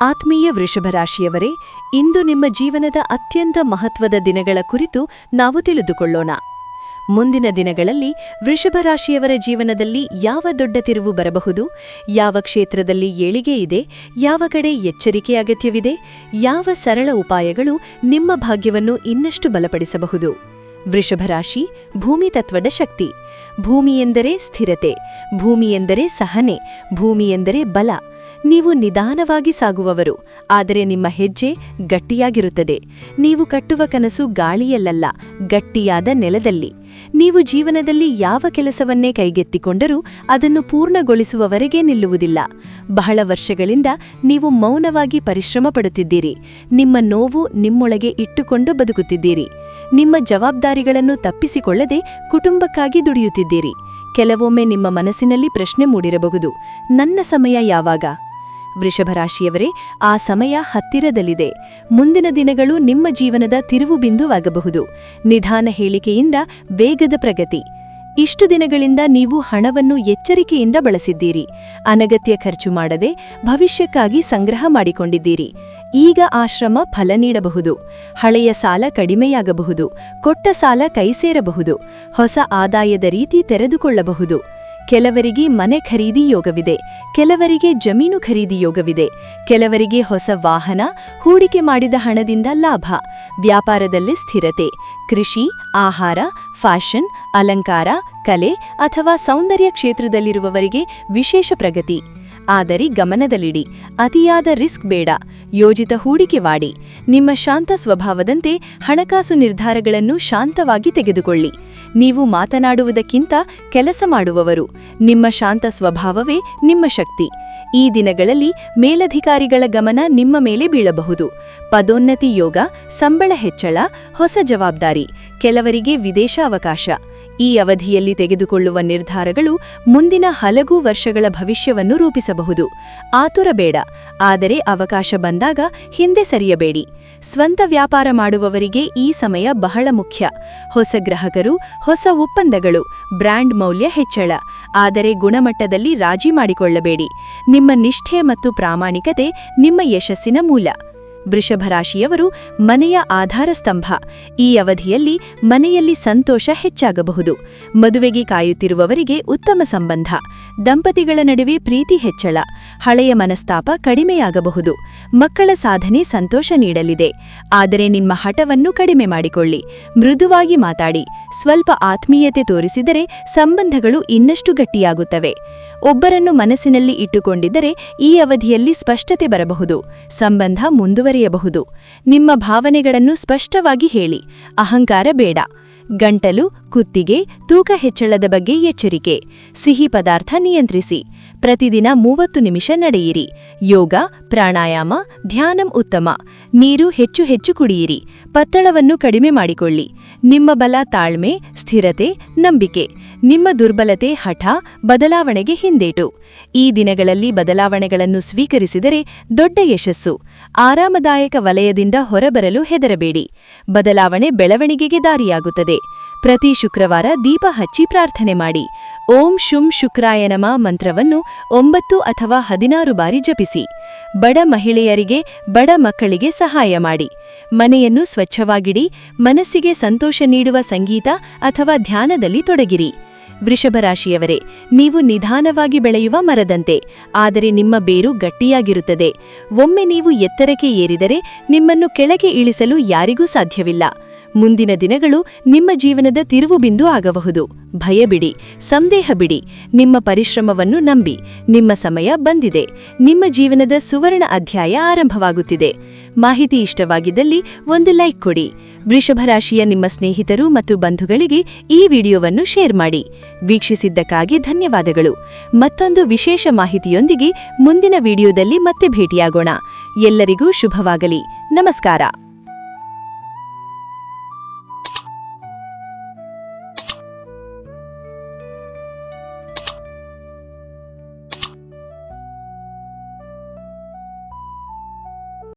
ಆತ್ಮೀಯ ವೃಷಭರಾಶಿಯವರೇ, ಇಂದು ನಿಮ್ಮ ಜೀವನದ ಅತ್ಯಂತ ಮಹತ್ವದ ದಿನಗಳ ಕುರಿತು ನಾವು ತಿಳಿದುಕೊಳ್ಳೋಣ. ಮುಂದಿನ ದಿನಗಳಲ್ಲಿ ವೃಷಭರಾಶಿಯವರ ಜೀವನದಲ್ಲಿ ಯಾವ ದೊಡ್ಡ ತಿರುವು ಬರಬಹುದು, ಯಾವ ಕ್ಷೇತ್ರದಲ್ಲಿ ಏಳಿಗೆ ಇದೆ, ಯಾವ ಕಡೆ ಎಚ್ಚರಿಕೆ ಅಗತ್ಯವಿದೆ, ಯಾವ ಸರಳ ಉಪಾಯಗಳು ನಿಮ್ಮ ಭಾಗ್ಯವನ್ನು ಇನ್ನಷ್ಟು ಬಲಪಡಿಸಬಹುದು. ವೃಷಭರಾಶಿ ಭೂಮಿ ತತ್ವದ ಶಕ್ತಿ. ಭೂಮಿ ಎಂದರೆ ಸ್ಥಿರತೆ, ಭೂಮಿ ಎಂದರೆ ಸಹನೆ, ಭೂಮಿ ಎಂದರೆ ಬಲ. ನೀವು ನಿಧಾನವಾಗಿ ಸಾಗುವವರು, ಆದರೆ ನಿಮ್ಮ ಹೆಜ್ಜೆ ಗಟ್ಟಿಯಾಗಿರುತ್ತದೆ. ನೀವು ಕಟ್ಟುವ ಕನಸು ಗಾಳಿಯಲ್ಲ, ಗಟ್ಟಿಯಾದ ನೆಲದಲ್ಲಿ. ನೀವು ಜೀವನದಲ್ಲಿ ಯಾವ ಕೆಲಸವನ್ನೇ ಕೈಗೆತ್ತಿಕೊಂಡರೂ ಅದನ್ನು ಪೂರ್ಣಗೊಳಿಸುವವರೆಗೆ ನಿಲ್ಲುವುದಿಲ್ಲ. ಬಹಳ ವರ್ಷಗಳಿಂದ ನೀವು ಮೌನವಾಗಿ ಪರಿಶ್ರಮ ಪಡುತ್ತಿದ್ದೀರಿ. ನಿಮ್ಮ ನೋವು ನಿಮ್ಮೊಳಗೆ ಇಟ್ಟುಕೊಂಡು ಬದುಕುತ್ತಿದ್ದೀರಿ. ನಿಮ್ಮ ಜವಾಬ್ದಾರಿಗಳನ್ನು ತಪ್ಪಿಸಿಕೊಳ್ಳದೆ ಕುಟುಂಬಕ್ಕಾಗಿ ದುಡಿಯುತ್ತಿದ್ದೀರಿ. ಕೆಲವೊಮ್ಮೆ ನಿಮ್ಮ ಮನಸ್ಸಿನಲ್ಲಿ ಪ್ರಶ್ನೆ ಮೂಡಿರಬಹುದು, ನನ್ನ ಸಮಯ ಯಾವಾಗ? ವೃಷಭರಾಶಿಯವರೇ, ಆ ಸಮಯ ಹತ್ತಿರದಲ್ಲಿದೆ. ಮುಂದಿನ ದಿನಗಳು ನಿಮ್ಮ ಜೀವನದ ತಿರುವು ಬಿಂದುವಾಗಬಹುದು. ನಿಧಾನ ಹೇಳಿಕೆಯಿಂದ ವೇಗದ ಪ್ರಗತಿ. ಇಷ್ಟು ದಿನಗಳಿಂದ ನೀವು ಹಣವನ್ನು ಎಚ್ಚರಿಕೆಯಿಂದ ಬಳಸಿದ್ದೀರಿ. ಅನಗತ್ಯ ಖರ್ಚು ಮಾಡದೆ ಭವಿಷ್ಯಕ್ಕಾಗಿ ಸಂಗ್ರಹ ಮಾಡಿಕೊಂಡಿದ್ದೀರಿ. ಈಗ ಆ ಶ್ರಮ ಫಲ ನೀಡಬಹುದು. ಹಳೆಯ ಸಾಲ ಕಡಿಮೆಯಾಗಬಹುದು. ಕೊಟ್ಟ ಸಾಲ ಕೈಸೇರಬಹುದು. ಹೊಸ ಆದಾಯದ ರೀತಿ ತೆರೆದುಕೊಳ್ಳಬಹುದು. ಕೆಲವರಿಗೆ ಮನೆ ಖರೀದಿ ಯೋಗವಿದೆ, ಕೆಲವರಿಗೆ ಜಮೀನು ಖರೀದಿ ಯೋಗವಿದೆ, ಕೆಲವರಿಗೆ ಹೊಸ ವಾಹನ, ಹೂಡಿಕೆ ಮಾಡಿದ ಹಣದಿಂದ ಲಾಭ. ವ್ಯಾಪಾರದಲ್ಲಿ ಸ್ಥಿರತೆ. ಕೃಷಿ, ಆಹಾರ, ಫ್ಯಾಷನ್, ಅಲಂಕಾರ, ಕಲೆ ಅಥವಾ ಸೌಂದರ್ಯ ಕ್ಷೇತ್ರದಲ್ಲಿರುವವರಿಗೆ ವಿಶೇಷ ಪ್ರಗತಿ. ಆದರೆ ಗಮನದಲ್ಲಿಡಿ, ಅತಿಯಾದ ರಿಸ್ಕ್ ಬೇಡ. ಯೋಜಿತ ಹೂಡಿಕೆ ಮಾಡಿ. ನಿಮ್ಮ ಶಾಂತ ಸ್ವಭಾವದಂತೆ ಹಣಕಾಸು ನಿರ್ಧಾರಗಳನ್ನು ಶಾಂತವಾಗಿ ತೆಗೆದುಕೊಳ್ಳಿ. ನೀವು ಮಾತನಾಡುವುದಕ್ಕಿಂತ ಕೆಲಸ ಮಾಡುವವರು. ನಿಮ್ಮ ಶಾಂತ ಸ್ವಭಾವವೇ ನಿಮ್ಮ ಶಕ್ತಿ. ಈ ದಿನಗಳಲ್ಲಿ ಮೇಲಧಿಕಾರಿಗಳ ಗಮನ ನಿಮ್ಮ ಮೇಲೆ ಬೀಳಬಹುದು. ಪದೋನ್ನತಿ ಯೋಗ, ಸಂಬಳ ಹೆಚ್ಚಳ, ಹೊಸ ಜವಾಬ್ದಾರಿ, ಕೆಲವರಿಗೆ ವಿದೇಶ ಅವಕಾಶ. ಈ ಅವಧಿಯಲ್ಲಿ ತೆಗೆದುಕೊಳ್ಳುವ ನಿರ್ಧಾರಗಳು ಮುಂದಿನ ಹಲವು ವರ್ಷಗಳ ಭವಿಷ್ಯವನ್ನು ರೂಪಿಸಬಹುದು. ಆತುರ ಬೇಡ, ಆದರೆ ಅವಕಾಶ ಬಂದಾಗ ಹಿಂದೆ ಸರಿಯಬೇಡಿ. ಸ್ವಂತ ವ್ಯಾಪಾರ ಮಾಡುವವರಿಗೆ ಈ ಸಮಯ ಬಹಳ ಮುಖ್ಯ. ಹೊಸ ಗ್ರಾಹಕರು, ಹೊಸ ಒಪ್ಪಂದಗಳು, ಬ್ರ್ಯಾಂಡ್ ಮೌಲ್ಯ ಹೆಚ್ಚಳ. ಆದರೆ ಗುಣಮಟ್ಟದಲ್ಲಿ ರಾಜಿ ಮಾಡಿಕೊಳ್ಳಬೇಡಿ. ನಿಮ್ಮ ನಿಷ್ಠೆ ಮತ್ತು ಪ್ರಾಮಾಣಿಕತೆ ನಿಮ್ಮ ಯಶಸ್ಸಿನ ಮೂಲ. ವೃಷಭರಾಶಿಯವರು ಮನೆಯ ಆಧಾರ ಸ್ತಂಭ. ಈ ಅವಧಿಯಲ್ಲಿ ಮನೆಯಲ್ಲಿ ಸಂತೋಷ ಹೆಚ್ಚಾಗಬಹುದು. ಮದುವೆಗೆ ಕಾಯುತ್ತಿರುವವರಿಗೆ ಉತ್ತಮ ಸಂಬಂಧ. ದಂಪತಿಗಳ ನಡುವೆ ಪ್ರೀತಿ ಹೆಚ್ಚಳ. ಹಳೆಯ ಮನಸ್ತಾಪ ಕಡಿಮೆಯಾಗಬಹುದು. ಮಕ್ಕಳ ಸಾಧನೆ ಸಂತೋಷ ನೀಡಲಿದೆ. ಆದರೆ ನಿಮ್ಮ ಹಠವನ್ನು ಕಡಿಮೆ ಮಾಡಿಕೊಳ್ಳಿ. ಮೃದುವಾಗಿ ಮಾತಾಡಿ. ಸ್ವಲ್ಪ ಆತ್ಮೀಯತೆ ತೋರಿಸಿದರೆ ಸಂಬಂಧಗಳು ಇನ್ನಷ್ಟು ಗಟ್ಟಿಯಾಗುತ್ತವೆ. ಒಬ್ಬರನ್ನು ಮನಸ್ಸಿನಲ್ಲಿ ಇಟ್ಟುಕೊಂಡಿದ್ದರೆ ಈ ಅವಧಿಯಲ್ಲಿ ಸ್ಪಷ್ಟತೆ ಬರಬಹುದು. ಸಂಬಂಧ ಮುಂದುವರಿಯಬಹುದು. ನಿಮ್ಮ ಭಾವನೆಗಳನ್ನು ಸ್ಪಷ್ಟವಾಗಿ ಹೇಳಿ. ಅಹಂಕಾರ ಬೇಡ. ಗಂಟಲು, ಕುತ್ತಿಗೆ, ತೂಕ ಹೆಚ್ಚಳದ ಬಗ್ಗೆ ಎಚ್ಚರಿಕೆ. ಸಿಹಿ ಪದಾರ್ಥ ನಿಯಂತ್ರಿಸಿ. ಪ್ರತಿದಿನ 30 ನಿಮಿಷ ನಡೆಯಿರಿ. ಯೋಗ, ಪ್ರಾಣಾಯಾಮ, ಧ್ಯಾನಂ ಉತ್ತಮ. ನೀರು ಹೆಚ್ಚು ಹೆಚ್ಚು ಕುಡಿಯಿರಿ. ಪತ್ತಳವನ್ನು ಕಡಿಮೆ ಮಾಡಿಕೊಳ್ಳಿ. ನಿಮ್ಮ ಬಲ ತಾಳ್ಮೆ, ಸ್ಥಿರತೆ, ನಂಬಿಕೆ. ನಿಮ್ಮ ದುರ್ಬಲತೆ ಹಠ, ಬದಲಾವಣೆಗೆ ಹಿಂದೇಟು. ಈ ದಿನಗಳಲ್ಲಿ ಬದಲಾವಣೆಗಳನ್ನು ಸ್ವೀಕರಿಸಿದರೆ ದೊಡ್ಡ ಯಶಸ್ಸು. ಆರಾಮದಾಯಕ ವಲಯದಿಂದ ಹೊರಬರಲು ಹೆದರಬೇಡಿ. ಬದಲಾವಣೆ ಬೆಳವಣಿಗೆಗೆ ದಾರಿಯಾಗುತ್ತದೆ. ಪ್ರತಿ ಶುಕ್ರವಾರ ದೀಪ ಹಚ್ಚಿ ಪ್ರಾರ್ಥನೆ ಮಾಡಿ. ಓಂ ಶುಂ ಶುಕ್ರಾಯ ನಮಃ ಮಂತ್ರವನ್ನು 9 ಅಥವಾ 16 ಬಾರಿ ಜಪಿಸಿ. ಬಡ ಮಹಿಳೆಯರಿಗೆ, ಬಡ ಮಕ್ಕಳಿಗೆ ಸಹಾಯ ಮಾಡಿ. ಮನೆಯನ್ನು ಸ್ವಚ್ಛವಾಗಿಡಿ. ಮನಸ್ಸಿಗೆ ಸಂತೋಷ ನೀಡುವ ಸಂಗೀತ ಅಥವಾ ಧ್ಯಾನದಲ್ಲಿ ತೊಡಗಿರಿ. ವೃಷಭರಾಶಿಯವರೇ, ನೀವು ನಿಧಾನವಾಗಿ ಬೆಳೆಯುವ ಮರದಂತೆ, ಆದರೆ ನಿಮ್ಮ ಬೇರು ಗಟ್ಟಿಯಾಗಿರುತ್ತದೆ. ಒಮ್ಮೆ ನೀವು ಎತ್ತರಕ್ಕೆ ಏರಿದರೆ ನಿಮ್ಮನ್ನು ಕೆಳಗೆ ಇಳಿಸಲು ಯಾರಿಗೂ ಸಾಧ್ಯವಿಲ್ಲ. ಮುಂದಿನ ದಿನಗಳು ನಿಮ್ಮ ಜೀವನದ ತಿರುವು ಬಿಂದು ಆಗಬಹುದು. ಭಯಬಿಡಿ, ಸಂದೇಹ ಬಿಡಿ. ನಿಮ್ಮ ಪರಿಶ್ರಮವನ್ನು ನಂಬಿ. ನಿಮ್ಮ ಸಮಯ ಬಂದಿದೆ. ನಿಮ್ಮ ಜೀವನದ ಸುವರ್ಣ ಅಧ್ಯಾಯ ಆರಂಭವಾಗುತ್ತಿದೆ. ಮಾಹಿತಿ ಇಷ್ಟವಾಗಿದ್ದಲ್ಲಿ ಒಂದು ಲೈಕ್ ಕೊಡಿ. ವೃಷಭರಾಶಿಯ ನಿಮ್ಮ ಸ್ನೇಹಿತರು ಮತ್ತು ಬಂಧುಗಳಿಗೆ ಈ ವಿಡಿಯೋವನ್ನು ಶೇರ್ ಮಾಡಿ. ವೀಕ್ಷಿಸಿದ್ದಕ್ಕಾಗಿ ಧನ್ಯವಾದಗಳು. ಮತ್ತೊಂದು ವಿಶೇಷ ಮಾಹಿತಿಯೊಂದಿಗೆ ಮುಂದಿನ ವಿಡಿಯೋದಲ್ಲಿ ಮತ್ತೆ ಭೇಟಿಯಾಗೋಣ. ಎಲ್ಲರಿಗೂ ಶುಭವಾಗಲಿ. ನಮಸ್ಕಾರ.